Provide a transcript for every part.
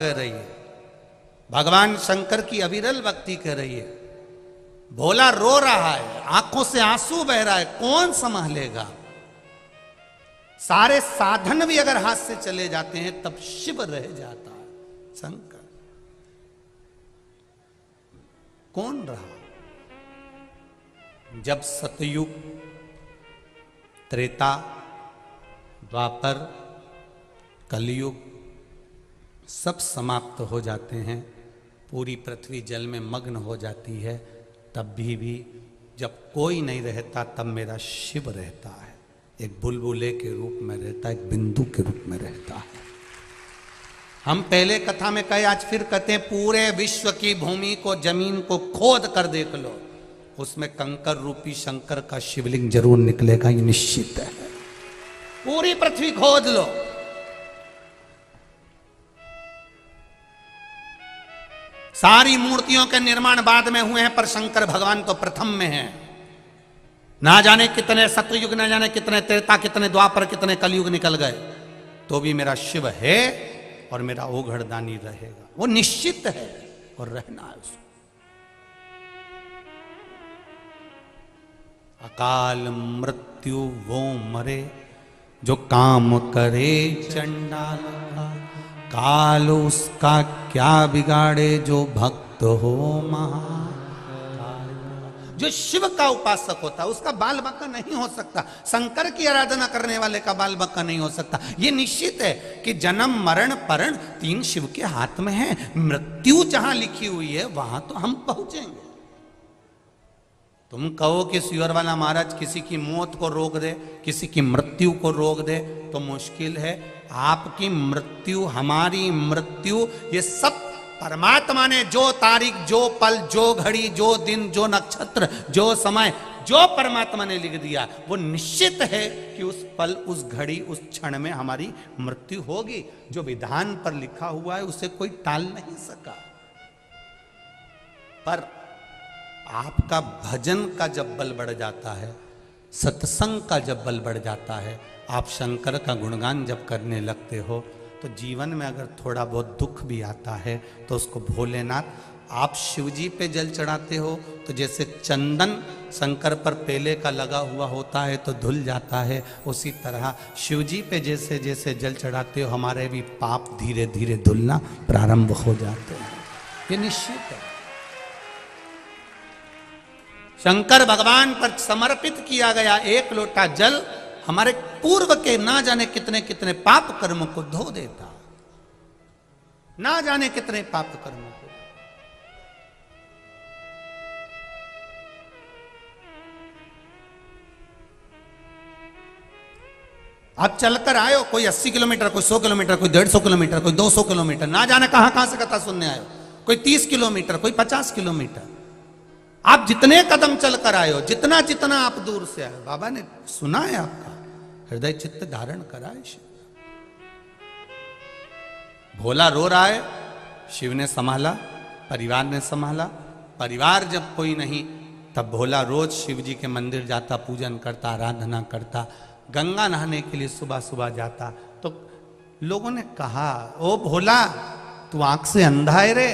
कर रही है, भगवान शंकर की अविरल भक्ति कर रही है। भोला रो रहा है, आंखों से आंसू बह रहा है, कौन संभालेगा। सारे साधन भी अगर हाथ से चले जाते हैं तब शिव रह जाता है, शंकर कौन रहा। जब सतयुग, त्रेता, द्वापर, कलयुग सब समाप्त हो जाते हैं, पूरी पृथ्वी जल में मग्न हो जाती है, तब भी जब कोई नहीं रहता तब मेरा शिव रहता है। एक बुलबुले के रूप में रहता है, एक बिंदु के रूप में रहता है। हम पहले कथा में कहे, आज फिर कहते हैं, पूरे विश्व की भूमि को, जमीन को खोद कर देख लो, उसमें कंकर रूपी शंकर का शिवलिंग जरूर निकलेगा, ये निश्चित है। पूरी पृथ्वी खोद लो, सारी मूर्तियों के निर्माण बाद में हुए हैं, पर शंकर भगवान तो प्रथम में हैं। ना जाने कितने सतयुग, ना जाने कितने त्रेता, कितने द्वापर, कितने कलयुग निकल गए, तो भी मेरा शिव है और मेरा ओघड़दानी रहेगा, वो निश्चित है और रहना है उसको। अकाल मृत्यु वो मरे जो काम करे चंडाल का, काल उसका क्या बिगाड़े जो भक्त हो महाकाल। जो शिव का उपासक होता है उसका बाल बक्का नहीं हो सकता, शंकर की आराधना करने वाले का बाल बक्का नहीं हो सकता। ये निश्चित है कि जन्म मरण परण तीन शिव के हाथ में है। मृत्यु जहां लिखी हुई है वहां तो हम पहुंचेंगे। तुम कहो कि सुअर वाला महाराज किसी की मौत को रोक दे, किसी की मृत्यु को रोक दे, तो मुश्किल है। आपकी मृत्यु, हमारी मृत्यु, ये सब परमात्मा ने जो तारीख, जो पल, जो घड़ी, जो दिन, जो नक्षत्र, जो समय, जो परमात्मा ने लिख दिया, वो निश्चित है कि उस पल, उस घड़ी, उस क्षण में हमारी मृत्यु होगी। जो विधान पर लिखा हुआ है उसे कोई टाल नहीं सका। पर आपका भजन का जब बल बढ़ जाता है, सत्संग का जब बल बढ़ जाता है, आप शंकर का गुणगान जब करने लगते हो, तो जीवन में अगर थोड़ा बहुत दुख भी आता है तो उसको भोलेनाथ, आप शिवजी पे जल चढ़ाते हो तो जैसे चंदन शंकर पर पेले का लगा हुआ होता है तो धुल जाता है, उसी तरह शिवजी पे जैसे जैसे जल चढ़ाते हो हमारे भी पाप धीरे धीरे धुलना प्रारंभ हो जाते हैं। ये निश्चित है। शंकर भगवान पर समर्पित किया गया एक लोटा जल हमारे पूर्व के ना जाने कितने कितने पाप कर्म को धो देता, ना जाने कितने पाप कर्मों को। आप चलकर आयो, कोई 80 किलोमीटर, कोई 100 किलोमीटर, कोई 150 किलोमीटर, कोई 200 किलोमीटर, ना जाने कहां से कथा सुनने आयो, कोई 30 किलोमीटर, कोई 50 किलोमीटर। आप जितने कदम चलकर आए हो, जितना जितना आप दूर से आए, बाबा ने सुना है आपका, हृदय चित्त धारण करा है शिव। भोला रो रहा है, शिव ने संभाला, परिवार ने संभाला। परिवार जब कोई नहीं, तब भोला रोज शिव जी के मंदिर जाता, पूजन करता, आराधना करता, गंगा नहाने के लिए सुबह सुबह जाता। तो लोगों ने कहा, ओ भोला तू आंख से अंधा है रे,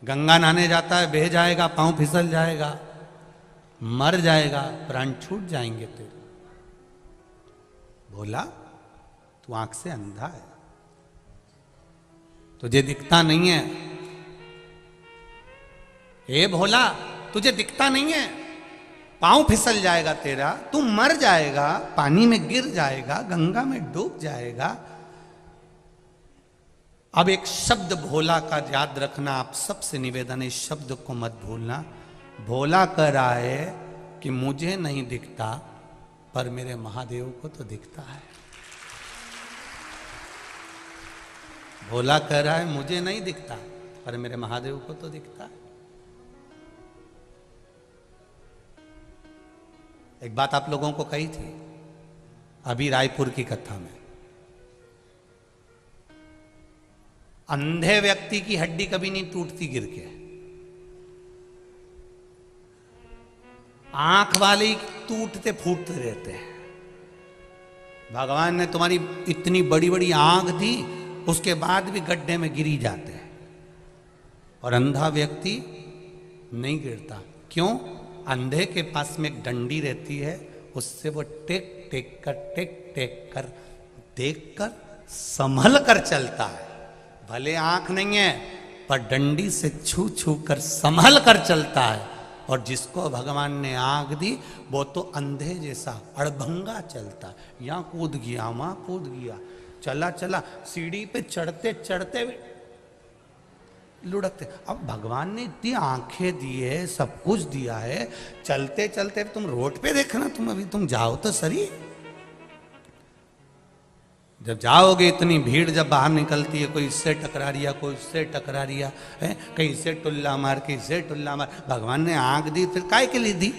गंगा नहाने जाता है, बह जाएगा, पांव फिसल जाएगा, मर जाएगा, प्राण छूट जाएंगे तेरे। बोला तू आंख से अंधा है, तुझे दिखता नहीं है। ए भोला तुझे दिखता नहीं है, पांव फिसल जाएगा तेरा, तू मर जाएगा, पानी में गिर जाएगा, गंगा में डूब जाएगा। अब एक शब्द भोला का याद रखना, आप सबसे निवेदन है, इस शब्द को मत भूलना। भोला कह रहा है कि मुझे नहीं दिखता पर मेरे महादेव को तो दिखता है। भोला कह रहा है मुझे नहीं दिखता पर मेरे महादेव को तो दिखता है। एक बात आप लोगों को कही थी अभी रायपुर की कथा में, अंधे व्यक्ति की हड्डी कभी नहीं टूटती गिर के, आंख वाले टूटते फूटते रहते हैं। भगवान ने तुम्हारी इतनी बड़ी बड़ी आंख दी, उसके बाद भी गड्ढे में गिरी जाते हैं, और अंधा व्यक्ति नहीं गिरता। क्यों? अंधे के पास में एक डंडी रहती है, उससे वो टेक टेक कर देख कर संभल कर चलता है। भले आंख नहीं है पर डंडी से छू छू कर संभल कर चलता है। और जिसको भगवान ने आंख दी वो तो अंधे जैसा अड़भंगा चलता है, यहाँ कूद गया वहां कूद गया, चला चला सीढ़ी पे चढ़ते चढ़ते लुढ़कते। अब भगवान ने इतनी आंखें दी है, सब कुछ दिया है, चलते चलते तुम रोड पे देखना, तुम जाओ तो सही। जब जाओगे इतनी भीड़ जब बाहर निकलती है, कोई इससे टकरा रिया कोई इससे टकरा रिया है, कहीं से टुल्ला मार कहीं से टुल्ला मार। भगवान ने आंख दी फिर काय के लिए दी?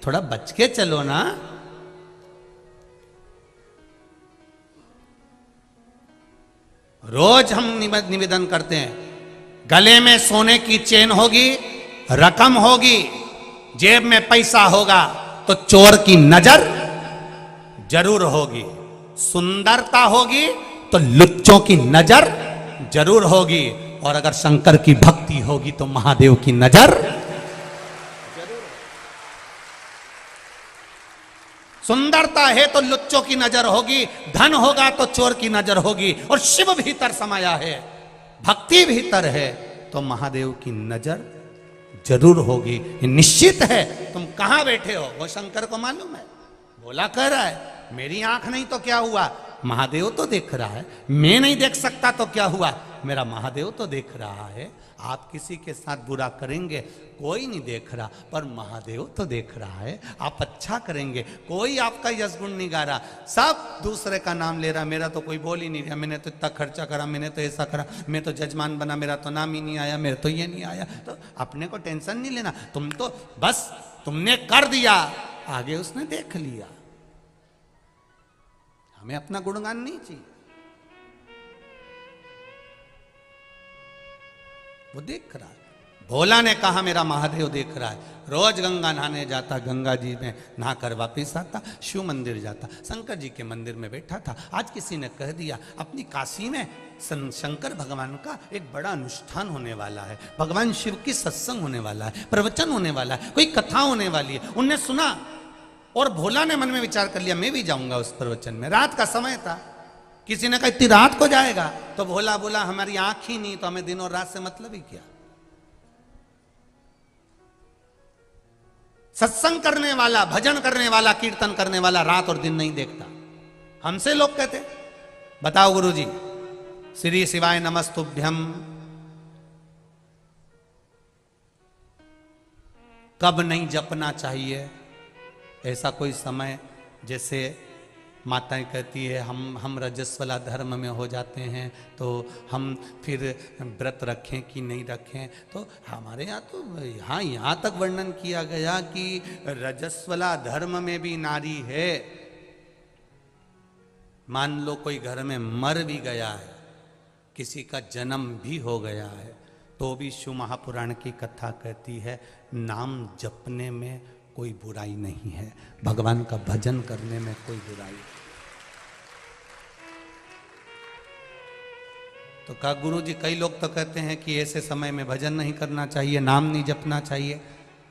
थोड़ा बच के चलो ना। रोज हम निवेदन करते हैं, गले में सोने की चेन होगी, रकम होगी, जेब में पैसा होगा तो चोर की नजर जरूर होगी, सुंदरता होगी तो लुच्चों की नजर जरूर होगी, और अगर शंकर की भक्ति होगी तो महादेव की नजर जरूर। सुंदरता है तो लुच्चों की नजर होगी, धन होगा तो चोर की नजर होगी, और शिव भीतर समाया है, भक्ति भीतर है तो महादेव की नजर जरूर होगी। ये निश्चित है। तुम कहां बैठे हो वो शंकर को मालूम है। बोला कह रहा है मेरी आंख नहीं तो क्या हुआ, महादेव तो देख रहा है। मैं नहीं देख सकता तो क्या हुआ, मेरा महादेव तो देख रहा है। आप किसी के साथ बुरा करेंगे कोई नहीं देख रहा, पर महादेव तो देख रहा है। आप अच्छा करेंगे कोई आपका यश गुण नहीं गा रहा, सब दूसरे का नाम ले रहा। मेरा तो कोई बोल ही नहीं रहा, मैंने तो इतना खर्चा करा, मैंने तो ऐसा करा, मैं तो जजमान बना, मेरा तो नाम ही नहीं आया, मेरे तो ये नहीं आया। तो अपने को टेंशन नहीं लेना, तुम तो बस तुमने कर दिया, आगे उसने देख लिया। हमें अपना गुणगान नहीं चाहिए, वो देख रहा है। भोला ने कहा मेरा महादेव देख रहा है। रोज गंगा नहाने जाता, गंगा जी में नहाकर वापिस आता, शिव मंदिर जाता, शंकर जी के मंदिर में बैठा था। आज किसी ने कह दिया अपनी काशी में शंकर भगवान का एक बड़ा अनुष्ठान होने वाला है, भगवान शिव की सत्संग होने वाला है, प्रवचन होने वाला है, कोई कथा होने वाली है। उनने सुना और भोला ने मन में विचार कर लिया मैं भी जाऊंगा उस प्रवचन में। रात का समय था, किसी ने कहा इतनी रात को जाएगा, तो भोला बोला हमारी आंख ही नहीं तो हमें दिन और रात से मतलब ही क्या। सत्संग करने वाला, भजन करने वाला, कीर्तन करने वाला रात और दिन नहीं देखता। हमसे लोग कहते बताओ गुरुजी, श्री शिवाय नमस्तुभ्यम कब नहीं जपना चाहिए? ऐसा कोई समय जैसे माताएं कहती है हम रजस्वला धर्म में हो जाते हैं तो हम फिर व्रत रखें कि नहीं रखें। तो हमारे यहाँ तो यहाँ तक वर्णन किया गया कि रजस्वला धर्म में भी नारी है। मान लो कोई घर में मर भी गया है, किसी का जन्म भी हो गया है, तो भी शिव महापुराण की कथा कहती है नाम जपने में कोई बुराई नहीं है, भगवान का भजन करने में कोई बुराई नहीं। तो कहा गुरुजी कई लोग तो कहते हैं कि ऐसे समय में भजन नहीं करना चाहिए, नाम नहीं जपना चाहिए।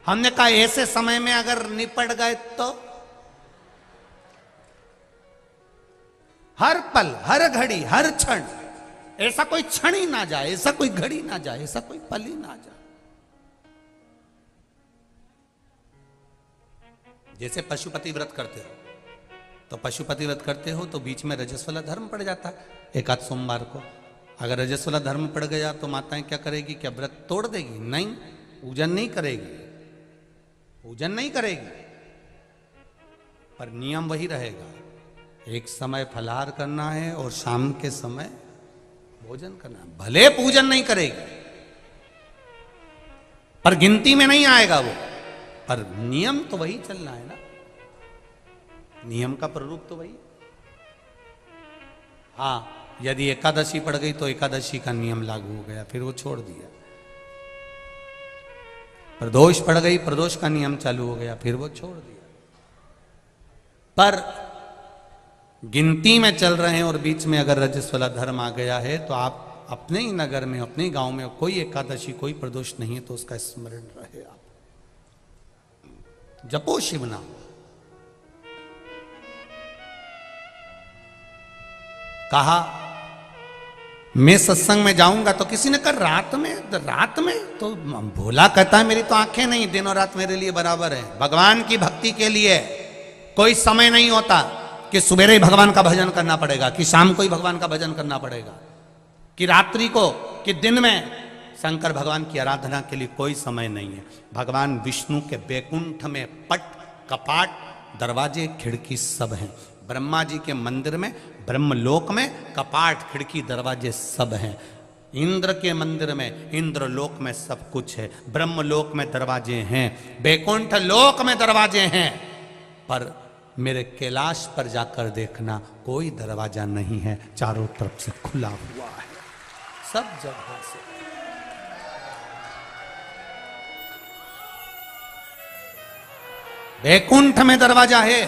हमने कहा ऐसे समय में अगर निपट गए तो हर पल, हर घड़ी, हर क्षण, ऐसा कोई क्षण ही ना जाए, ऐसा कोई घड़ी ना जाए, ऐसा कोई पल ही ना जाए। जैसे पशुपति व्रत करते हो, तो पशुपति व्रत करते हो तो बीच में रजस्वला धर्म पड़ जाता है। एक आध सोमवार को अगर रजस्वला धर्म पड़ गया तो माताएं क्या करेगी? क्या व्रत तोड़ देगी? नहीं, पूजन नहीं करेगी, पूजन नहीं करेगी, पर नियम वही रहेगा। एक समय फलाहार करना है और शाम के समय भोजन करना है। भले पूजन नहीं करेगी पर गिनती में नहीं आएगा वो, पर नियम तो वही चलना है ना, नियम का प्ररूप तो वही। हाँ, यदि एकादशी पड़ गई तो एकादशी का नियम लागू हो गया, फिर वो छोड़ दिया। प्रदोष पड़ गई, प्रदोष का नियम चालू हो गया, फिर वो छोड़ दिया। पर गिनती में चल रहे हैं और बीच में अगर रजस्वला धर्म आ गया है तो आप अपने ही नगर में, अपने ही गांव में कोई एकादशी, कोई प्रदोष नहीं है तो उसका स्मरण रहे। आप जपो शिव नाम। कहा मैं सत्संग में जाऊंगा तो किसी ने कहा रात में तो भोला कहता है मेरी तो आंखें नहीं, दिन और रात मेरे लिए बराबर है। भगवान की भक्ति के लिए कोई समय नहीं होता कि सुबह ही भगवान का भजन करना पड़ेगा, कि शाम को ही भगवान का भजन करना पड़ेगा, कि रात्रि को, कि दिन में। शंकर भगवान की आराधना के लिए कोई समय नहीं है। भगवान विष्णु के बैकुंठ में पट, कपाट, दरवाजे, खिड़की सब हैं। ब्रह्मा जी के मंदिर में, ब्रह्मलोक में कपाट, खिड़की, दरवाजे सब हैं। इंद्र के मंदिर में, इंद्रलोक में सब कुछ है। ब्रह्मलोक में दरवाजे हैं, बैकुंठ लोक में दरवाजे हैं, पर मेरे कैलाश पर जाकर देखना कोई दरवाजा नहीं है, चारों तरफ से खुला हुआ है, सब जगह से। बैकुंठ में दरवाजा है,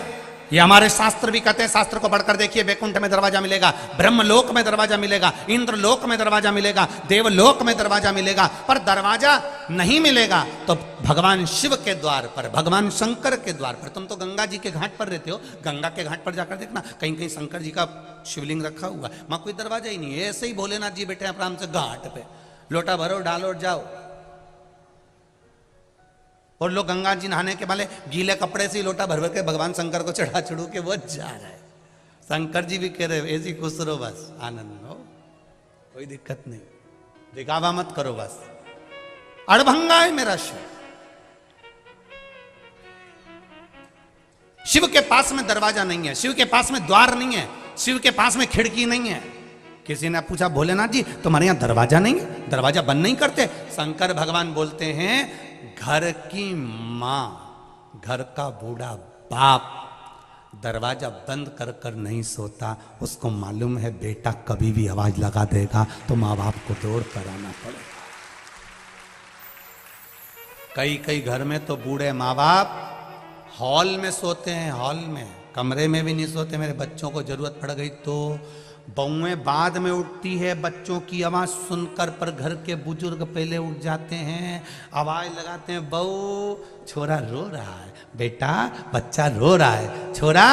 ये हमारे शास्त्र भी कहते हैं। शास्त्र को पढ़कर देखिए, बैकुंठ में दरवाजा मिलेगा, ब्रह्मलोक में दरवाजा मिलेगा, इंद्रलोक में दरवाजा मिलेगा, देवलोक में दरवाजा मिलेगा, पर दरवाजा नहीं मिलेगा तो भगवान शिव के द्वार पर, भगवान शंकर के द्वार पर। तुम तो गंगा जी के घाट पर रहते हो, गंगा के घाट पर जाकर देखना, कहीं कहीं शंकर जी का शिवलिंग रखा हुआ, वहां कोई दरवाजा ही नहीं है। ऐसे ही भोलेनाथ जी बैठे आराम से घाट पे, लोटा भरो, डालो, जाओ। और लोग गंगा जी नहाने के वाले गीले कपड़े से लोटा भर भर के भगवान शंकर को चढ़ा चढ़ू के वो जा रहा है। शंकर जी भी कह रहे ऐसी खुश रहो, बस आनंद हो, कोई दिक्कत नहीं, दिखावा मत करो, बस अड़भंगा है मेरा शिव। शिव के पास में दरवाजा नहीं है, शिव के पास में द्वार नहीं है, शिव के पास में खिड़की नहीं है। किसी ने पूछा भोलेनाथ जी तुम्हारे यहां दरवाजा नहीं है, दरवाजा बंद नहीं करते? शंकर भगवान बोलते हैं घर की मां, घर का बूढ़ा बाप दरवाजा बंद कर कर नहीं सोता, उसको मालूम है बेटा कभी भी आवाज लगा देगा तो माँ बाप को दौड़ कर आना पड़ेगा। कई कई घर में तो बूढ़े माँ बाप हॉल में सोते हैं, हॉल में, कमरे में भी नहीं सोते। मेरे बच्चों को जरूरत पड़ गई तो बहुएं बाद में उठती है बच्चों की आवाज सुनकर, पर घर के बुजुर्ग पहले उठ जाते हैं, आवाज लगाते हैं, बहू छोरा रो रहा है, बेटा बच्चा रो रहा है, छोरा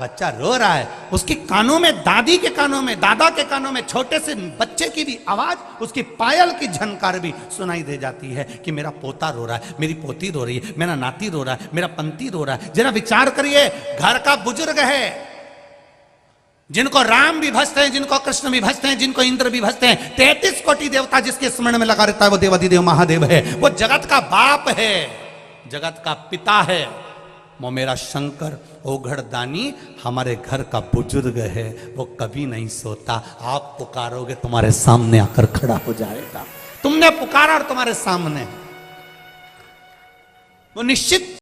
बच्चा रो रहा है। उसके कानों में, दादी के कानों में, दादा के कानों में, छोटे से बच्चे की भी आवाज, उसकी पायल की झनकार भी सुनाई दे जाती है कि मेरा पोता रो रहा है, मेरी पोती रो रही है, मेरा नाती रो रहा है, मेरा पंती रो रहा है। जरा विचार करिए, घर का बुजुर्ग है, जिनको राम भी भजते हैं, जिनको कृष्ण भी भजते हैं, जिनको इंद्र भी भजते हैं, 33 कोटि देवता जिसके स्मरण में लगा रहता है वो देवाधिदेव महादेव है, वो जगत का बाप है, जगत का पिता है। वो मेरा शंकर ओघड़दानी हमारे घर का बुजुर्ग है, वो कभी नहीं सोता। आप पुकारोगे तुम्हारे सामने आकर खड़ा हो जाएगा। तुमने पुकारा और तुम्हारे सामने, वो निश्चित